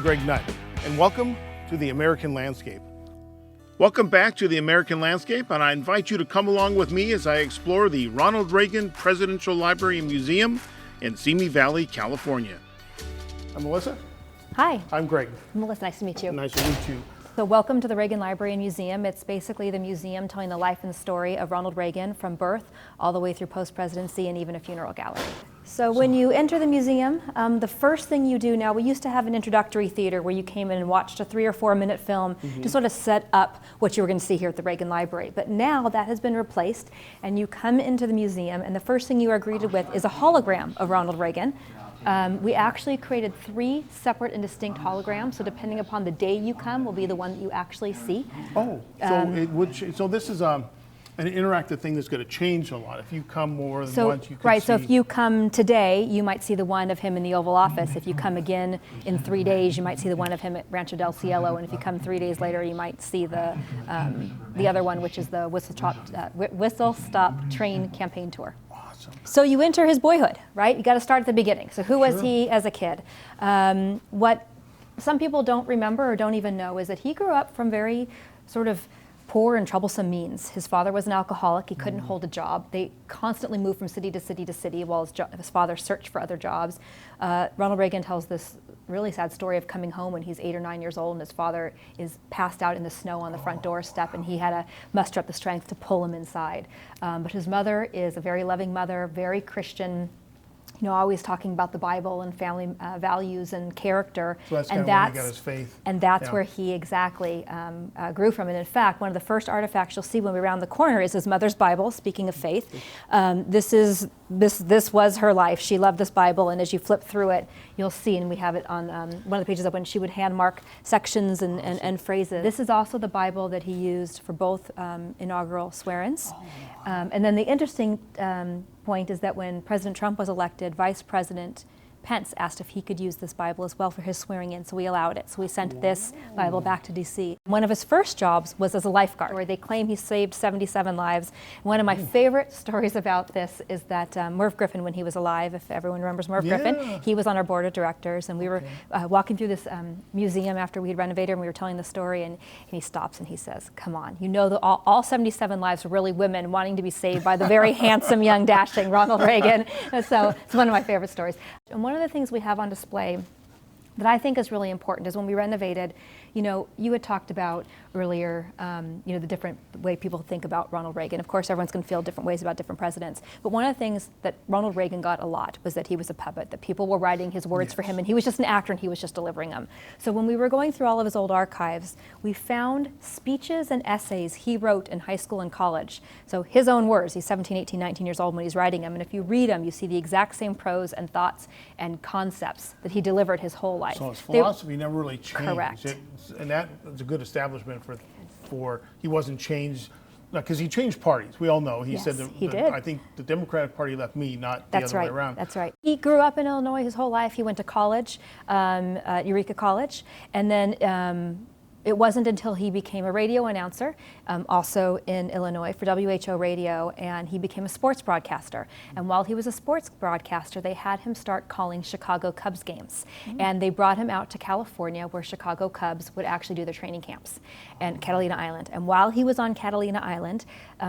Greg Nutt, and welcome to the American Landscape. Welcome back to the American Landscape, and I invite you to come along with me as I explore the Ronald Reagan Presidential Library and Museum in Simi Valley, California. I'm Melissa. Hi. I'm Greg. Melissa, nice to meet you. Nice to meet you. So welcome to the Reagan Library and Museum. It's basically the museum telling the life and story of Ronald Reagan from birth all the way through post-presidency and even a funeral gallery. So when you enter the museum, the first thing you do now, we used to have an introductory theater where you came in and watched a 3 or 4 minute film to sort of set up what you were going to see here at the Reagan Library. But now that has been replaced, and you come into the museum, and the first thing you are greeted with is a hologram of Ronald Reagan. We actually created 3 separate and distinct holograms, so depending upon the day you come will be the one that you actually see. Oh, so this is an interactive thing that's going to change a lot. If you come more than once, you can right, see. so if you come today, you might see the one of him in the Oval Office. If you come again in 3 days, you might see the one of him at Rancho del Cielo, and if you come 3 days later, you might see the other one, which is the Whistle Stop Train Campaign Tour. So you enter his boyhood, right? You got to start at the beginning. So who was he as a kid? What some people don't remember or don't even know is that he grew up from very sort of poor and troublesome means. His father was an alcoholic. He couldn't hold a job. They constantly moved from city to city to city while his father searched for other jobs. Ronald Reagan tells this really sad story of coming home when he's 8 or 9 years old and his father is passed out in the snow on the front doorstep, and he had to muster up the strength to pull him inside. But his mother is a very loving mother, very Christian, always talking about the Bible and family values and character. So that's kind of where he got his faith. And that's where he exactly grew from. And in fact, one of the first artifacts you'll see when we round the corner is his mother's Bible, speaking of faith. This was her life. She loved this Bible, and as you flip through it, you'll see, and we have it on one of the pages of when she would hand mark sections and phrases. This is also the Bible that he used for both inaugural swear-ins. And then the interesting point is that when President Trump was elected, Vice President Pence asked if he could use this Bible as well for his swearing in, so we allowed it. So we sent this Bible back to DC. One of his first jobs was as a lifeguard, where they claim he saved 77 lives. One of my favorite stories about this is that Merv Griffin, when he was alive, if everyone remembers Merv Griffin, he was on our board of directors, and we were walking through this museum after we had renovated, and we were telling the story, and he stops and he says, "Come on, you know that all 77 lives were really women wanting to be saved by the very handsome, young, dashing Ronald Reagan." And so it's one of my favorite stories. And one of the things we have on display that I think is really important is when we renovated, you had talked about earlier, the different way people think about Ronald Reagan. Of course, everyone's going to feel different ways about different presidents. But one of the things that Ronald Reagan got a lot was that he was a puppet, that people were writing his words for him, and he was just an actor and he was just delivering them. So when we were going through all of his old archives, we found speeches and essays he wrote in high school and college. So his own words, he's 17, 18, 19 years old when he's writing them, and if you read them, you see the exact same prose and thoughts and concepts that he delivered his whole life. So his philosophy never really changed. Correct. And that's a good establishment for he wasn't changed, because he changed parties. We all know. He said he did. I think the Democratic Party left me, not the other way around. That's right. He grew up in Illinois his whole life. He went to college, Eureka College, and then it wasn't until he became a radio announcer, also in Illinois for WHO Radio, and he became a sports broadcaster. And while he was a sports broadcaster, they had him start calling Chicago Cubs games. And they brought him out to California, where Chicago Cubs would actually do their training camps, and Catalina Island. And while he was on Catalina Island,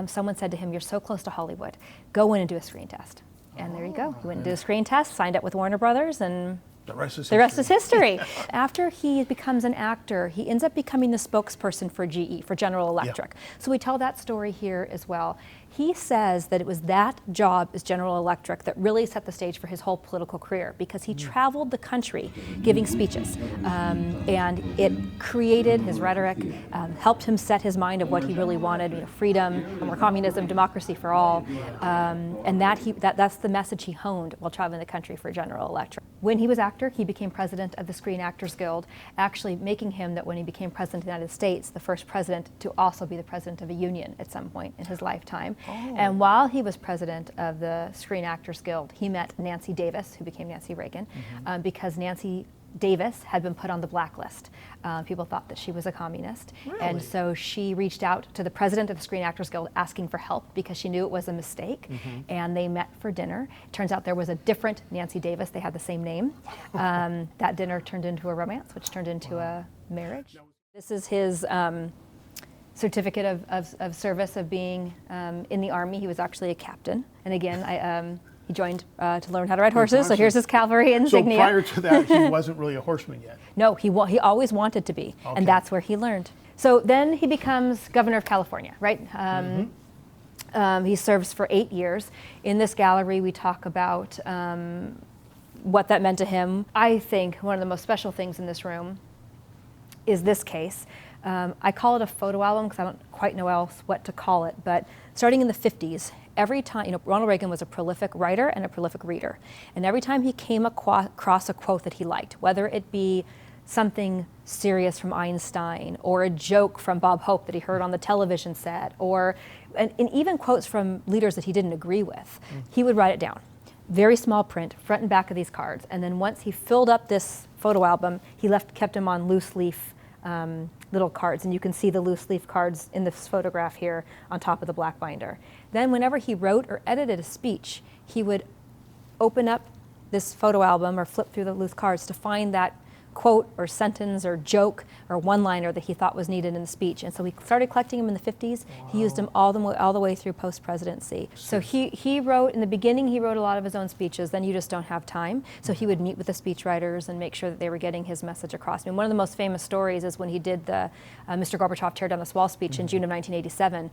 someone said to him, "You're so close to Hollywood. Go in and do a screen test." And there you go. He went and did a screen test, signed up with Warner Brothers, and the rest is history. After he becomes an actor, he ends up becoming the spokesperson for GE, for General Electric. So we tell that story here as well. He says that it was that job as General Electric that really set the stage for his whole political career, because he traveled the country giving speeches, and it created his rhetoric, helped him set his mind of what he really wanted, freedom, more communism, democracy for all, and that's the message he honed while traveling the country for General Electric. When he was actor, he became president of the Screen Actors Guild, actually making him, that when he became president of the United States, the first president to also be the president of a union at some point in his lifetime. And while he was president of the Screen Actors Guild, he met Nancy Davis, who became Nancy Reagan, because Nancy Davis had been put on the blacklist. People thought that she was a communist. Really? And so she reached out to the president of the Screen Actors Guild asking for help because she knew it was a mistake. And they met for dinner. It turns out there was a different Nancy Davis. They had the same name. That dinner turned into a romance, which turned into a marriage. This is his certificate of service of being in the Army. He was actually a captain. And again, he joined to learn how to ride horses, so here's his cavalry insignia. So prior to that, he wasn't really a horseman yet? No, he always wanted to be, and that's where he learned. So then he becomes governor of California, right? He serves for 8 years. In this gallery, we talk about what that meant to him. I think one of the most special things in this room is this case. I call it a photo album because I don't quite know else what to call it, but starting in the 50s, every time, Ronald Reagan was a prolific writer and a prolific reader, and every time he came across a quote that he liked, whether it be something serious from Einstein or a joke from Bob Hope that he heard on the television set, and even quotes from leaders that he didn't agree with, he would write it down. Very small print, front and back of these cards, and then once he filled up this photo album, he kept them on loose leaf little cards, and you can see the loose leaf cards in this photograph here on top of the black binder. Then whenever he wrote or edited a speech, he would open up this photo album or flip through the loose cards to find that quote or sentence or joke or one-liner that he thought was needed in the speech. And so he started collecting them in the 50s. Wow. He used them all the way through post-presidency. So he wrote, in the beginning, he wrote a lot of his own speeches. Then you just don't have time. So he would meet with the speechwriters and make sure that they were getting his message across. I mean, one of the most famous stories is when he did the Mr. Gorbachev tear down this wall speech in June of 1987.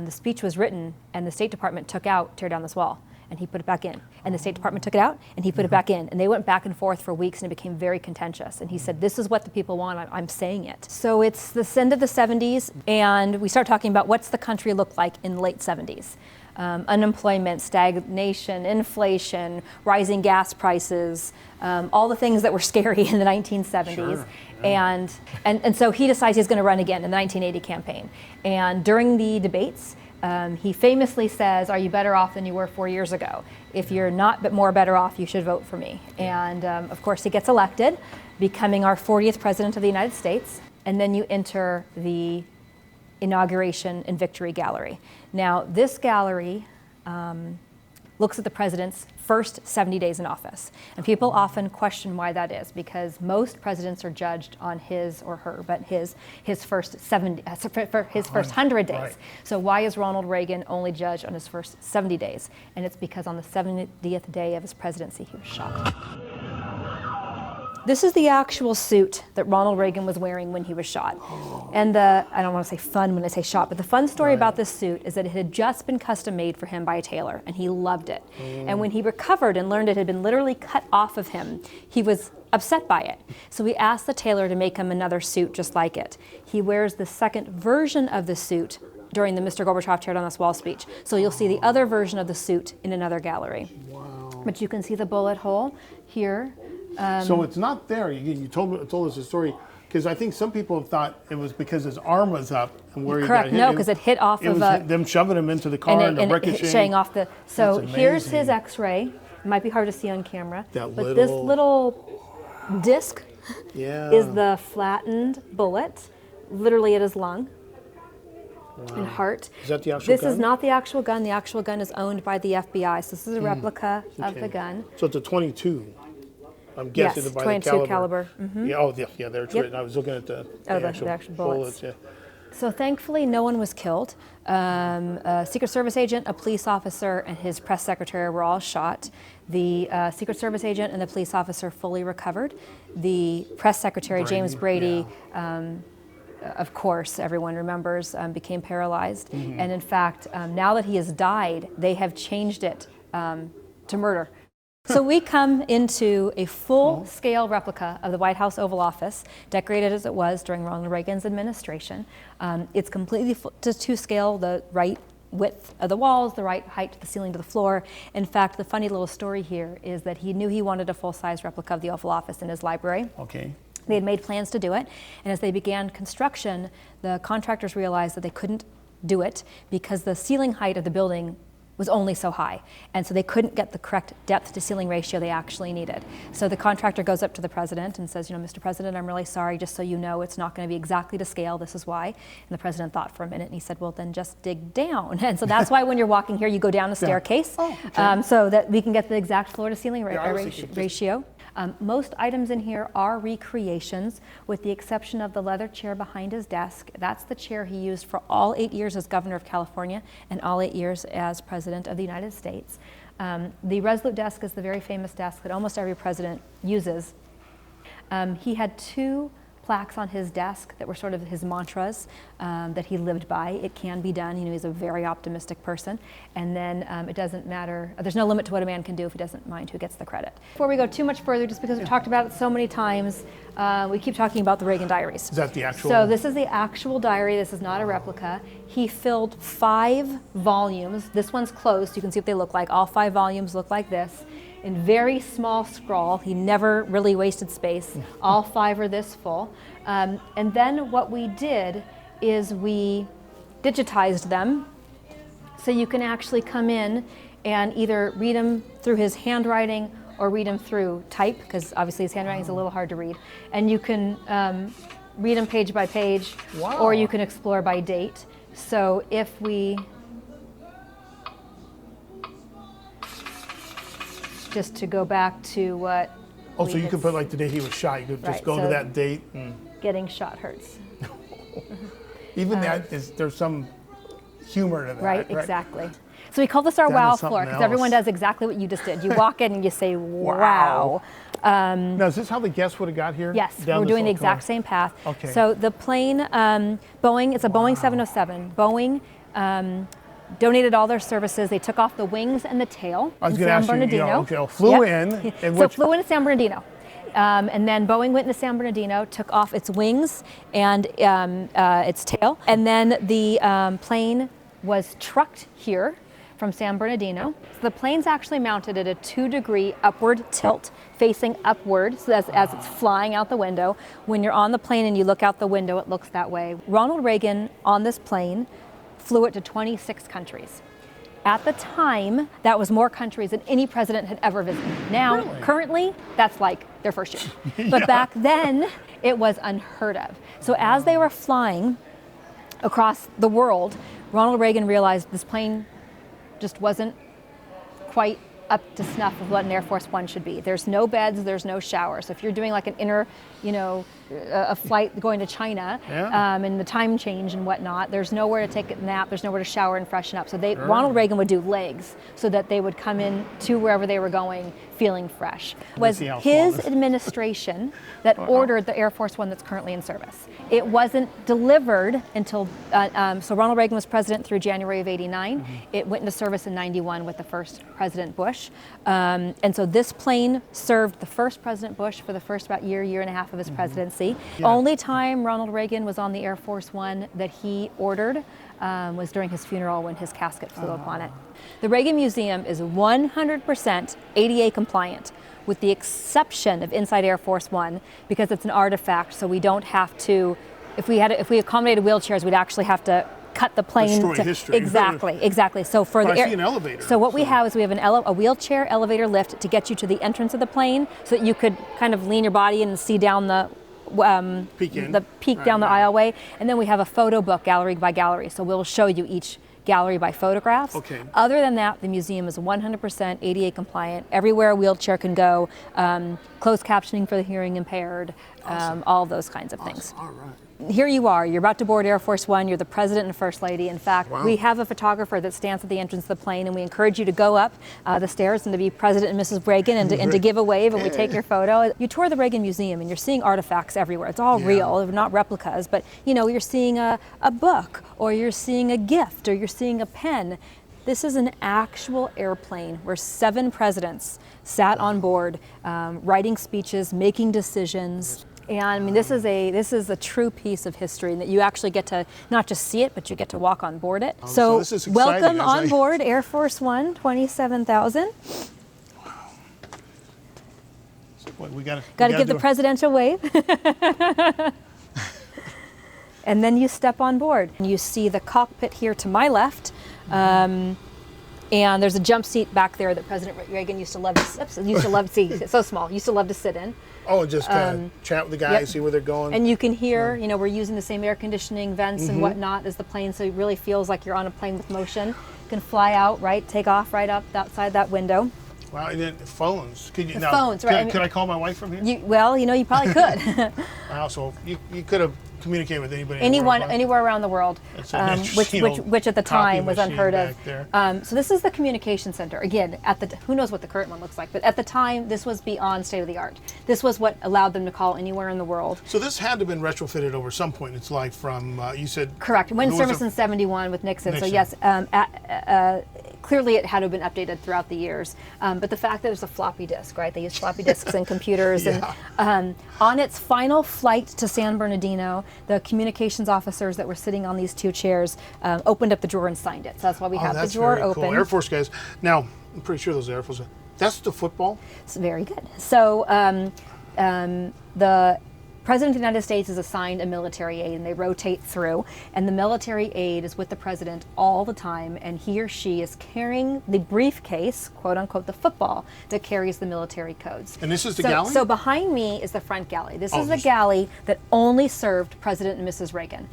The speech was written and the State Department took out tear down this wall, and he put it back in. And the State Department took it out, and he put it back in. And they went back and forth for weeks, and it became very contentious. And he said, this is what the people want, I'm saying it. So it's the end of the 70s, and we start talking about what's the country look like in the late 70s. Unemployment, stagnation, inflation, rising gas prices, all the things that were scary in the 1970s. Sure. And so he decides he's going to run again in the 1980 campaign. And during the debates, he famously says, are you better off than you were 4 years ago? If you're not more better off, you should vote for me. And of course, he gets elected, becoming our 40th president of the United States. And then you enter the inauguration and victory gallery. Now, this gallery looks at the president's first 70 days in office. And people often question why that is, because most presidents are judged on his or her, but his first 100 days. Right. So why is Ronald Reagan only judged on his first 70 days? And it's because on the 70th day of his presidency, he was shot. This is the actual suit that Ronald Reagan was wearing when he was shot. And I don't want to say fun when I say shot, but the fun story about this suit is that it had just been custom made for him by a tailor, and he loved it. And when he recovered and learned it had been literally cut off of him, he was upset by it. So he asked the tailor to make him another suit just like it. He wears the second version of the suit during the Mr. Gorbachev tear down this wall speech. So you'll see the other version of the suit in another gallery. Wow. But you can see the bullet hole here. So it's not there. You told us the story, because I think some people have thought it was because his arm was up and where Correct. he got hit. No, because it hit off of them shoving him into the car and ricocheting off the. So here's his X-ray. It might be hard to see on camera, but this little disc is the flattened bullet, literally at his lung. Wow. And heart. Is that the actual gun? This is not the actual gun. The actual gun is owned by the FBI. So this is a replica of the gun. So it's a 22. I'm guessing yes, by 22 the caliber. Mm-hmm. Yeah, there it's written. I was looking at the actual bullets. Yeah. So thankfully, no one was killed. A Secret Service agent, a police officer, and his press secretary were all shot. The Secret Service agent and the police officer fully recovered. The press secretary, James Brady, of course, everyone remembers, became paralyzed. And in fact, now that he has died, they have changed it to murder. So we come into a full-scale replica of the White House Oval Office, decorated as it was during Ronald Reagan's administration. It's completely to scale, the right width of the walls, the right height to the ceiling to the floor. In fact, the funny little story here is that he knew he wanted a full-size replica of the Oval Office in his library. Okay. They had made plans to do it, and as they began construction, the contractors realized that they couldn't do it because the ceiling height of the building was only so high. And so they couldn't get the correct depth to ceiling ratio they actually needed. So the contractor goes up to the president and says, Mr. President, I'm really sorry, just so you know, it's not going to be exactly to scale, this is why. And the president thought for a minute and he said, well, then just dig down. And so that's why when you're walking here, you go down a staircase so that we can get the exact floor to ceiling ratio. Most items in here are recreations, with the exception of the leather chair behind his desk. That's the chair he used for all 8 years as governor of California and all 8 years as president of the United States. The Resolute Desk is the very famous desk that almost every president uses. He had 2 plaques on his desk that were sort of his mantras that he lived by. It can be done. He's a very optimistic person. And then it doesn't matter. There's no limit to what a man can do if he doesn't mind who gets the credit. Before we go too much further, just because we've talked about it so many times, we keep talking about the Reagan diaries. Is that the actual? So this is the actual diary. This is not a replica. He filled 5 volumes. This one's closed. You can see what they look like. All 5 volumes look like this. In very small scrawl. He never really wasted space. All 5 are this full. And then what we did is we digitized them so you can actually come in and either read them through his handwriting or read them through type, because obviously his handwriting is a little hard to read. And you can read them page by page, or you can explore by date. So if we just to go back to what. Oh, so you could put like the day he was shot. You could just go to that date. Getting shot hurts. Even there's some humor to that. Right, exactly. So we call this our wow floor because everyone does exactly what you just did. You walk in and you say, wow. Now, is this how the guests would have got here? Yes, we're doing the exact same path. Okay. So the plane, Boeing, it's a Boeing 707. Boeing donated all their services. They took off the wings and the tail in San Bernardino. Flew in. Flew into San Bernardino. And then Boeing went into San Bernardino, took off its wings and its tail. And then the plane was trucked here from San Bernardino. So the plane's actually mounted at a 2-degree upward tilt, facing upward, so as it's flying out the window. When you're on the plane and you look out the window, it looks that way. Ronald Reagan, on this plane, flew it to 26 countries. At the time, that was more countries than any president had ever visited. Now, currently, that's like their first year. But back then, it was unheard of. So as they were flying across the world, Ronald Reagan realized this plane just wasn't quite up to snuff of what an Air Force One should be. There's no beds, there's no showers. So if you're doing like an a flight going to China and the time change and whatnot, there's nowhere to take a nap, there's nowhere to shower and freshen up. So Ronald Reagan would do legs so that they would come in to wherever they were going feeling fresh. It was his administration that ordered the Air Force One that's currently in service. It wasn't delivered until, so Ronald Reagan was president through January of '89. It went into service in '91 with the first President Bush. And so this plane served the first President Bush for the first about year and a half of his presidency. Only time Ronald Reagan was on the Air Force One that he ordered was during his funeral when his casket flew upon it. The Reagan Museum is 100% ADA compliant, with the exception of inside Air Force One, because it's an artifact, so we don't have to, if we accommodated wheelchairs, we'd actually have to cut the plane destroy to history. Exactly. So for I see an elevator. So what we have is we have a wheelchair elevator lift to get you to the entrance of the plane, so that you could kind of lean your body in and see down the peek down the aisleway. And then we have a photo book, gallery by gallery. So we'll show you each gallery by photographs. Okay. Other than that, the museum is 100% ADA compliant. Everywhere a wheelchair can go, closed captioning for the hearing impaired, all those kinds of things. All right. Here you are, you're about to board Air Force One, you're the president and first lady. In fact, we have a photographer that stands at the entrance of the plane, and we encourage you to go up the stairs and to be President and Mrs. Reagan and to give a wave, and we take your photo. You tour the Reagan Museum and you're seeing artifacts everywhere. It's all real, they're not replicas, but you're seeing a book, or you're seeing a gift, or you're seeing a pen. This is an actual airplane where 7 presidents sat on board, writing speeches, making decisions. And I mean, this is a true piece of history, and that you actually get to not just see it, but you get to walk on board it. So this is exciting, welcome on board Air Force One, 27,000. We got to give the presidential wave. And then you step on board. And you see the cockpit here to my left. And there's a jump seat back there that President Reagan used to love to see. It's so small. Used to love to sit in. Oh, just chat with the guys, see where they're going. And you can hear, you know, we're using the same air conditioning vents and whatnot as the plane, so it really feels like you're on a plane with motion. You can fly out, right, take off right up outside that window. Wow, and then phones. Could you, phones, right. Could I call my wife from here? Well, you know, you probably could. Wow, so you could have communicated with anybody. Anywhere around the world, which at the time was unheard of. So this is the communication center. Again, who knows what the current one looks like, but at the time, this was beyond state of the art. This was what allowed them to call anywhere in the world. So this had to have been retrofitted over some point in its life from, you said? Correct. Went in service in 71 with Nixon. So yes, clearly it had to have been updated throughout the years. But the fact that it was a floppy disk, right? They used floppy disks in computers. And on its final flight to San Bernardino, the communications officers that were sitting on these two chairs opened up the drawer and signed it. So that's why we have the drawer open. Cool. Air Force guys. Now, I'm pretty sure those Air Force guys. That's the football? It's very good. So the President of the United States is assigned a military aide, and they rotate through, and the military aide is with the president all the time, and he or she is carrying the briefcase, quote unquote, the football that carries the military codes. And this is the galley? So behind me is the front galley. This is the galley that only served President and Mrs. Reagan.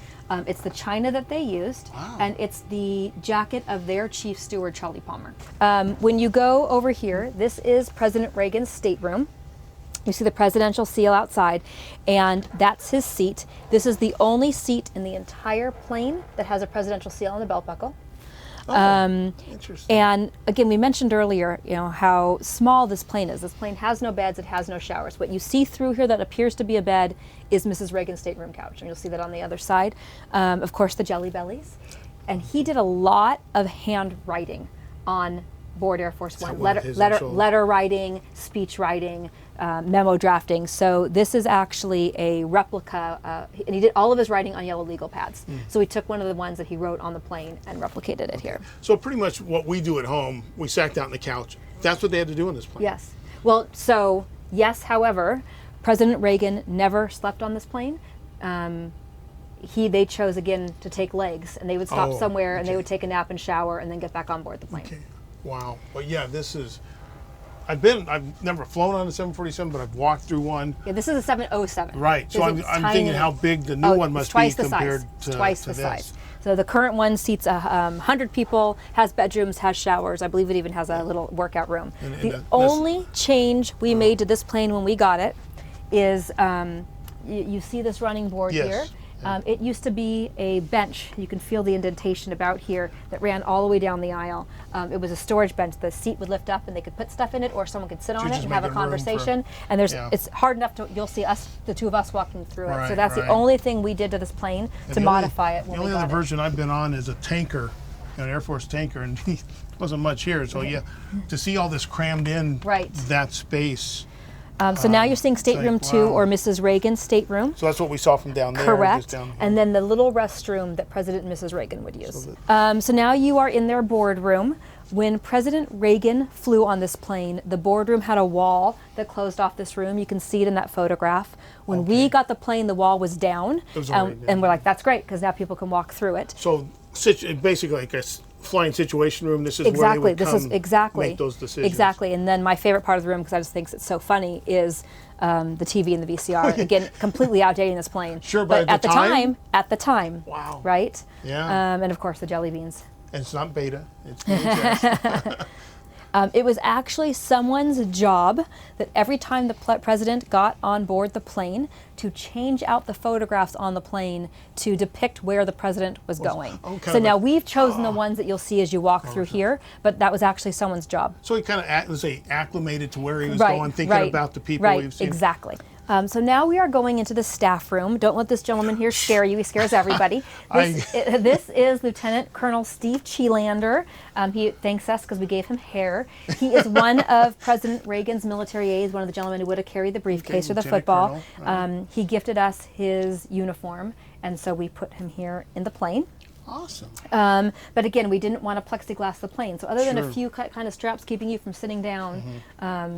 It's the china that they used, and it's the jacket of their chief steward, Charlie Palmer. When you go over here, this is President Reagan's stateroom. You see the presidential seal outside, and that's his seat. This is the only seat in the entire plane that has a presidential seal on the belt buckle. Interesting. And again, we mentioned earlier, you know, how small this plane is. This plane has no beds, it has no showers. What you see through here that appears to be a bed is Mrs. Reagan's stateroom couch, and you'll see that on the other side. Of course, the Jelly Bellies. And he did a lot of handwriting on board Air Force One. Letter writing, speech writing, memo drafting. So this is actually a replica, and he did all of his writing on yellow legal pads. So he took one of the ones that he wrote on the plane and replicated it here. So pretty much what we do at home, we sat out on the couch. That's what they had to do on this plane? Yes. Well, so yes, however, President Reagan never slept on this plane. They chose again to take legs, and they would stop somewhere and they would take a nap and shower and then get back on board the plane. Okay. Wow. But yeah, this is, I've never flown on a 747, but I've walked through one. Yeah, this is a 707. Right. So I'm thinking how big the new one must be compared to twice the this. size. So the current one seats 100 people, has bedrooms, has showers. I believe it even has a little workout room. The only change we made to this plane when we got it is, you see this running board here? It used to be a bench. You can feel the indentation about here that ran all the way down the aisle. It was a storage bench. The seat would lift up and they could put stuff in it, or someone could sit on it and have a conversation. And it's hard enough you'll see the two of us walking through it. So that's the only thing we did to this plane to modify it. The only other version I've been on is a tanker, an Air Force tanker, and wasn't much here. So to see all this crammed in that space. So now you're seeing stateroom 2 or Mrs. Reagan's stateroom. So that's what we saw from down there. Correct. And then the little restroom that President and Mrs. Reagan would use. So now you are in their boardroom. When President Reagan flew on this plane, the boardroom had a wall that closed off this room. You can see it in that photograph. When we got the plane, the wall was down. And we're like, that's great, because now people can walk through it. So basically like a flying situation room. This is where they would come make those decisions. Exactly. And then my favorite part of the room, because I just think it's so funny, is the TV and the VCR. Again, completely outdating this plane. Sure, but at the time. Wow. Right? Yeah. And of course the jelly beans. And it's not beta. It's VHS. It was actually someone's job that every time the president got on board the plane to change out the photographs on the plane to depict where the president was going. So now we've chosen the ones that you'll see as you walk through here, but that was actually someone's job. So he kind of acclimated to where he was going, thinking about the people we've seen. Exactly. So now we are going into the staff room. Don't let this gentleman here scare you. He scares everybody. This is Lieutenant Colonel Steve Cheelander. He thanks us because we gave him hair. He is one of President Reagan's military aides, one of the gentlemen who would have carried the briefcase or the football. He gifted us his uniform, and so we put him here in the plane. Awesome. But again, we didn't want to plexiglass the plane. So other than a few kind of straps keeping you from sitting down,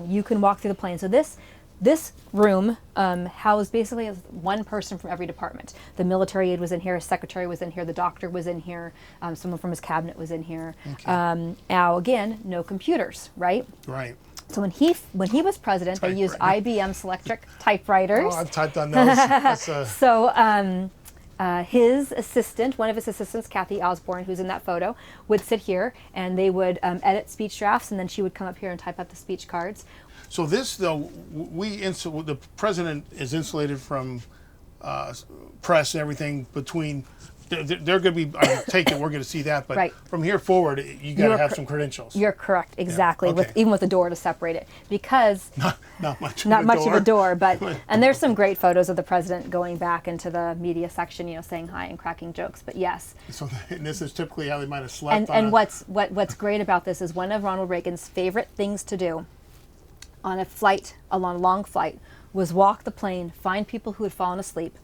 you can walk through the plane. So this This room housed basically one person from every department. The military aide was in here, his secretary was in here, the doctor was in here, someone from his cabinet was in here. Okay. Now again, no computers, right? Right. So when he was president, they used IBM Selectric typewriters. Oh, I've typed on those. That's, So his assistant, one of his assistants, Kathy Osborne, who's in that photo, would sit here and they would edit speech drafts, and then she would come up here and type up the speech cards. so this, though, the president is insulated from press and everything between. They're going to be, I take it, we're going to see that, but Right. from here forward, you got to have some credentials. You're correct, exactly, okay. even with the door to separate it, because Not much of a door, but, and there's some great photos of the president going back into the media section, you know, saying hi and cracking jokes, but yes. So and this is typically how they might have slept. And what's great about this is one of Ronald Reagan's favorite things to do on a long flight was walk the plane, find people who had fallen asleep,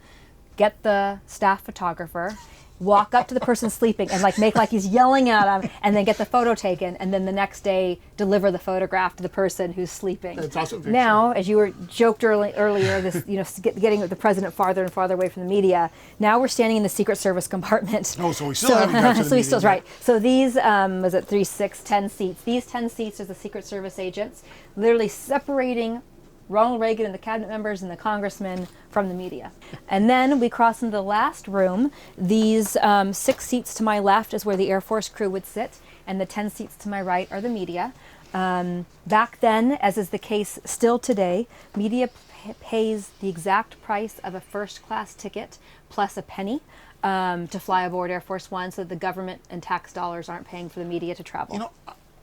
get the staff photographer, walk up to the person sleeping and make like he's yelling at him, and then get the photo taken, and then the next day deliver the photograph to the person who's sleeping. It's awesome picture. Now, as you were joked earlier, this getting the president farther and farther away from the media. Now we're standing in the Secret Service compartment. Oh, so we still haven't got to the so we media still yet. right. So these was it 3, 6, 10 seats. These 10 seats are the Secret Service agents, literally separating Ronald Reagan and the cabinet members and the congressmen from the media. And then we cross into the last room. These 6 seats to my left is where the Air Force crew would sit, and the 10 seats to my right are the media. Back then, as is the case still today, media pays the exact price of a first-class ticket plus a penny to fly aboard Air Force One, so that the government and tax dollars aren't paying for the media to travel. You know,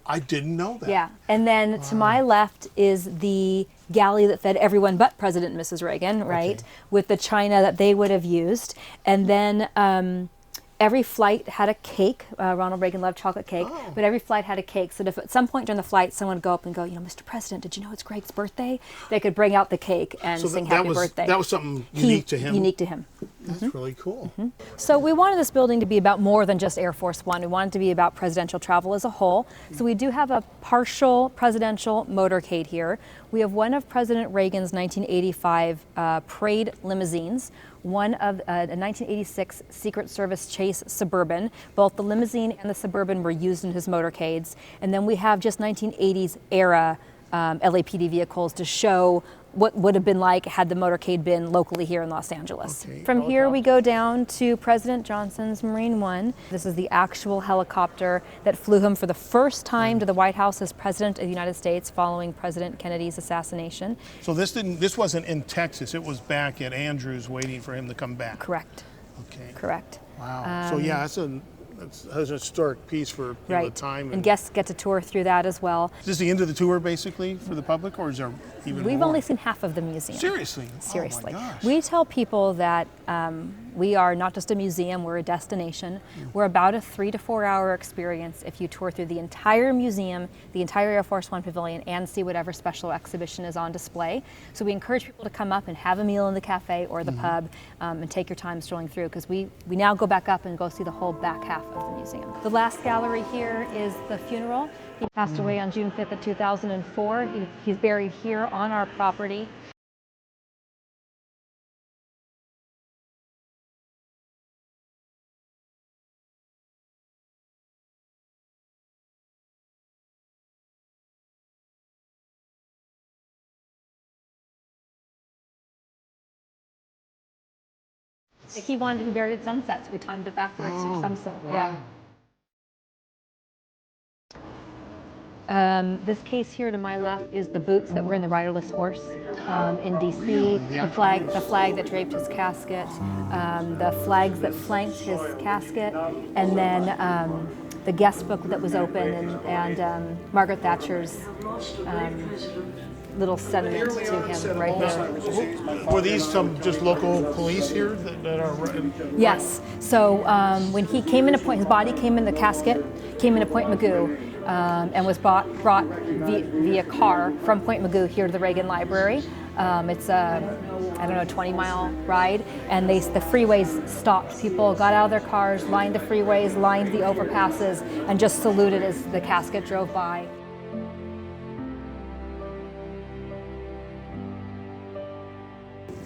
I didn't know that. Yeah, and then to my left is the galley that fed everyone but President and Mrs. Reagan, right? Okay. With the china that they would have used. And then every flight had a cake. Ronald Reagan loved chocolate cake, but every flight had a cake. So if at some point during the flight someone would go up and go, you know, Mr. President, did you know it's Greg's birthday? They could bring out the cake and sing happy birthday. That was something unique to him. Unique to him. That's really cool. So we wanted this building to be about more than just Air Force One. We wanted it to be about presidential travel as a whole. So we do have a partial presidential motorcade here. We have one of President Reagan's 1985 parade limousines, one of a 1986 Secret Service Chase Suburban. Both the limousine and the Suburban were used in his motorcades. And then we have just 1980s era LAPD vehicles to show what would have been like had the motorcade been locally here in Los Angeles. Okay. From here we go down to President Johnson's Marine One. This is the actual helicopter that flew him for the first time to the White House as President of the United States following President Kennedy's assassination. So this wasn't in Texas. It was back at Andrews waiting for him to come back. Correct. Okay. Correct. Wow. So yeah, that's a historic piece for Right. the time. And guests get to tour through that as well. Is this the end of the tour basically for the public, or is there even We've more? only seen half of the museum. Seriously? Seriously. Oh my gosh. We tell people that we are not just a museum, we're a destination. We're about a 3 to 4 hour experience if you tour through the entire museum, the entire Air Force One pavilion, and see whatever special exhibition is on display. So we encourage people to come up and have a meal in the cafe or the pub and take your time strolling through, because we now go back up and go see the whole back half of the museum. The last gallery here is the funeral. He passed away on June 5th of 2004. He's buried here on our property. He wanted to be buried at sunset, so we timed it backwards to sunset. Wow. Yeah. This case here to my left is the boots that were in the riderless horse in D.C. The flag that draped his casket, the flags that flanked his casket, and then the guest book that was open, and Margaret Thatcher's little sentiment to him right here. Were these some just local police here that are? Yes. So when he came into Point, his body came in the casket, came into Point Mugu, and was brought via car from Point Mugu here to the Reagan Library. It's a, 20-mile ride, and the freeways stopped. People got out of their cars, lined the freeways, lined the overpasses, and just saluted as the casket drove by.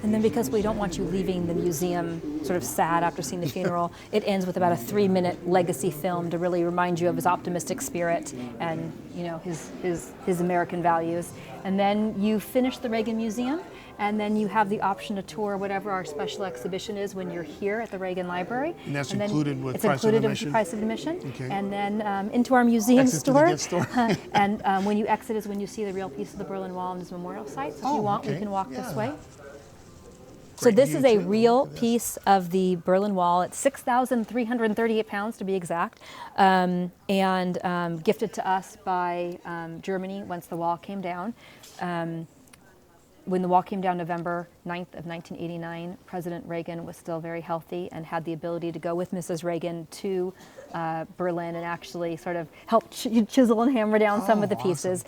And then because we don't want you leaving the museum sort of sad after seeing the funeral, it ends with about a 3-minute legacy film to really remind you of his optimistic spirit and, you know, his American values. And then you finish the Reagan Museum, and then you have the option to tour whatever our special exhibition is when you're here at the Reagan Library. And that's included with it's price of included admission? with the price of admission. Okay. And then into our museum Exit to the store. gift store. And when you exit is when you see the real piece of the Berlin Wall and his memorial site. So if you want, we can walk this way. So this is a real piece of the Berlin Wall. It's 6,338 pounds to be exact, and gifted to us by Germany once the wall came down. When the wall came down November 9th of 1989, President Reagan was still very healthy and had the ability to go with Mrs. Reagan to Berlin and actually sort of help chisel and hammer down some of the pieces.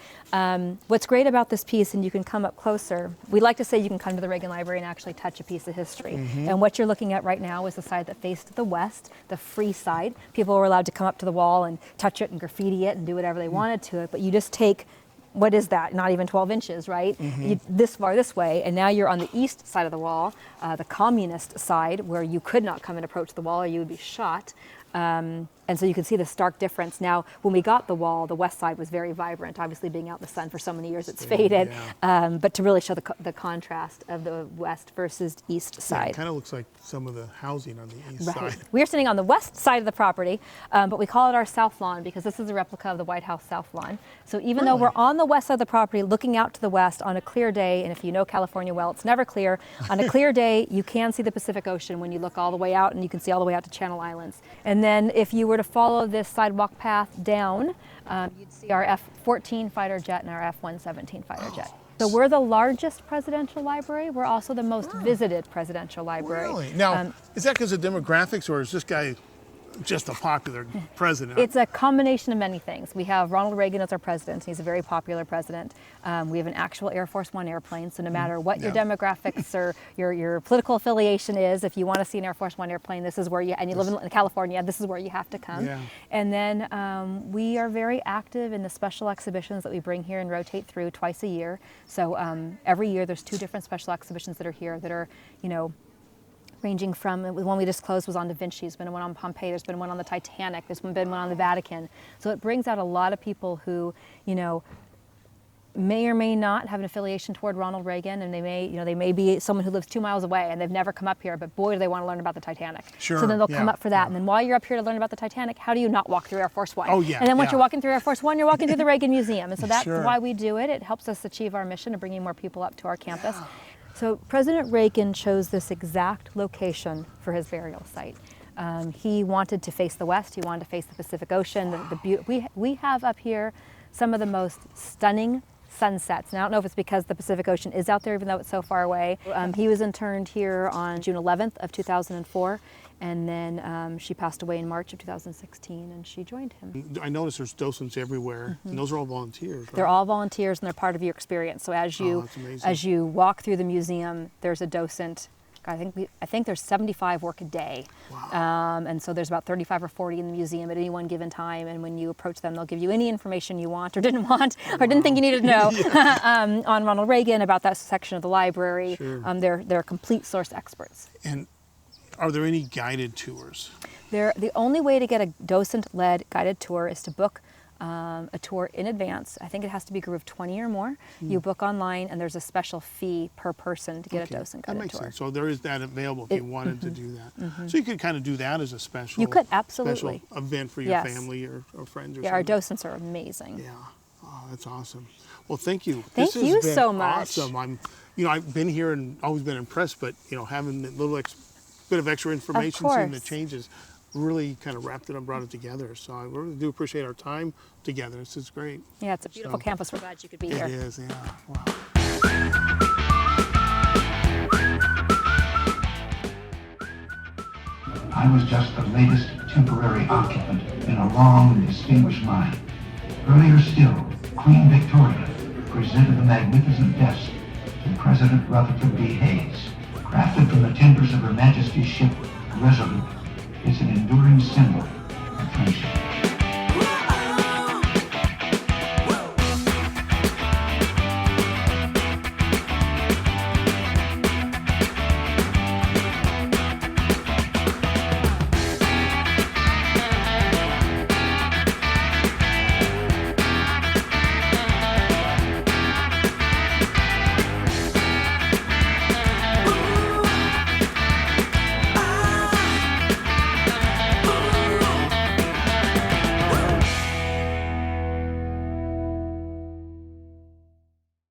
What's great about this piece, and you can come up closer, we like to say you can come to the Reagan Library and actually touch a piece of history. And what you're looking at right now is the side that faced the west, the free side. People were allowed to come up to the wall and touch it and graffiti it and do whatever they wanted to it, but you just take, what is that? Not even 12 inches, right? This far this way, and now you're on the east side of the wall, the communist side, where you could not come and approach the wall or you would be shot. And so you can see the stark difference. Now, when we got the wall, the west side was very vibrant. Obviously, being out in the sun for so many years, it's faded. But to really show the contrast of the west versus east side. Yeah, it kind of looks like some of the housing on the east side. We're sitting on the west side of the property, but we call it our south lawn because this is a replica of the White House south lawn. So even though we're on the west side of the property, looking out to the west on a clear day, and if you know California well, it's never clear. On a clear day, you can see the Pacific Ocean when you look all the way out, and you can see all the way out to Channel Islands. And then if you were to follow this sidewalk path down, you'd see our F-14 fighter jet and our F-117 fighter jet. So we're the largest presidential library. We're also the most visited presidential library. Really? Now, is that because of demographics, or is this guy just a popular president? It's a combination of many things. We have Ronald Reagan as our president. He's a very popular president. We have an actual Air Force One airplane, so no matter what your demographics or your political affiliation is, if you want to see an Air Force One airplane, this is where you, and you live in California, this is where you have to come. And then we are very active in the special exhibitions that we bring here and rotate through twice a year. So every year there's 2 different special exhibitions that are here that are, you know, ranging from, the one we just closed was on Da Vinci, there's been one on Pompeii, there's been one on the Titanic, there's been one on the Vatican. So it brings out a lot of people who, you know, may or may not have an affiliation toward Ronald Reagan, and they may, you know, they may be someone who lives 2 miles away and they've never come up here, but boy, do they want to learn about the Titanic. So then they'll come up for that. And then while you're up here to learn about the Titanic, how do you not walk through Air Force One? And then once you're walking through Air Force One, you're walking through the Reagan Museum. And so that's why we do it. It helps us achieve our mission of bringing more people up to our campus. So President Reagan chose this exact location for his burial site. He wanted to face the west. He wanted to face the Pacific Ocean. We have up here some of the most stunning sunsets. And I don't know if it's because the Pacific Ocean is out there, even though it's so far away. He was interned here on June 11th of 2004. And then she passed away in March of 2016, and she joined him. I noticed there's docents everywhere, and those are all volunteers, right? They're all volunteers, and they're part of your experience. So as you walk through the museum, there's a docent. I think there's 75 work a day. And so there's about 35 or 40 in the museum at any one given time. And when you approach them, they'll give you any information you want or didn't want or didn't think you needed to know on Ronald Reagan, about that section of the library. They're complete source experts. And are there any guided tours? The only way to get a docent-led guided tour is to book a tour in advance. I think it has to be a group of 20 or more. You book online, and there's a special fee per person to get a docent guided tour. That makes sense. So there is that available if you wanted to do that. So you could kind of do that as a special, you could, absolutely. Special event for your family or friends or something. Our docents are amazing. Yeah, that's awesome. Well, thank you. Thank you so much. Awesome. I've been here and always been impressed, but having a little bit of extra information, seeing the changes, really kind of wrapped it up, brought it together. So I really do appreciate our time together. This is great. Yeah, it's a beautiful campus. We're glad you could be here. It is, yeah. Wow. I was just the latest temporary occupant in a long and distinguished mine. Earlier still, Queen Victoria presented the magnificent desk to President Rutherford B. Hayes. Crafted from the timbers of Her Majesty's ship, Resolute, it's an enduring symbol of friendship.